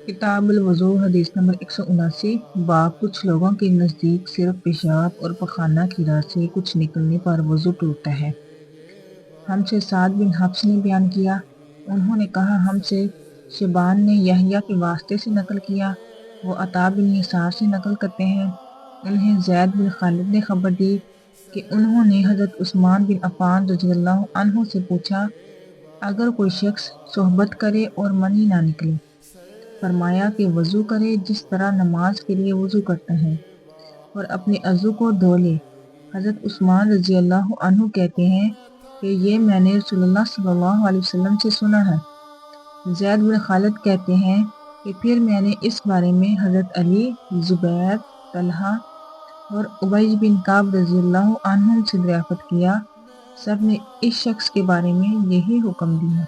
کتاب الوضو حدیث نمبر 179۔ باب کچھ لوگوں کے نزدیک صرف پیشاب اور پخانہ کی راہ سے کچھ نکلنے پر وضو ٹوٹتا ہے۔ ہم سے سعد بن حفص نے بیان کیا، انہوں نے کہا ہم سے شیبان نے یحییٰ کے واسطے سے نقل کیا، وہ عطا بن یسار سے نقل کرتے ہیں، انہیں زید بن خالد نے خبر دی کہ انہوں نے حضرت عثمان بن عفان رضی اللہ عنہ سے پوچھا، اگر کوئی شخص صحبت کرے اور منی نہ نکلے، فرمایا کہ وضو کرے جس طرح نماز کے لیے وضو کرتا ہے اور اپنے عضو کو دھو لے۔ حضرت عثمان رضی اللہ عنہ کہتے ہیں کہ یہ میں نے رسول اللہ صلی اللہ علیہ وسلم سے سنا ہے۔ زید بن خالد کہتے ہیں کہ پھر میں نے اس بارے میں حضرت علی، زبیر، طلحہ اور ابی بن کعب رضی اللہ عنہم سے دریافت کیا، سب نے اس شخص کے بارے میں یہی حکم دیا۔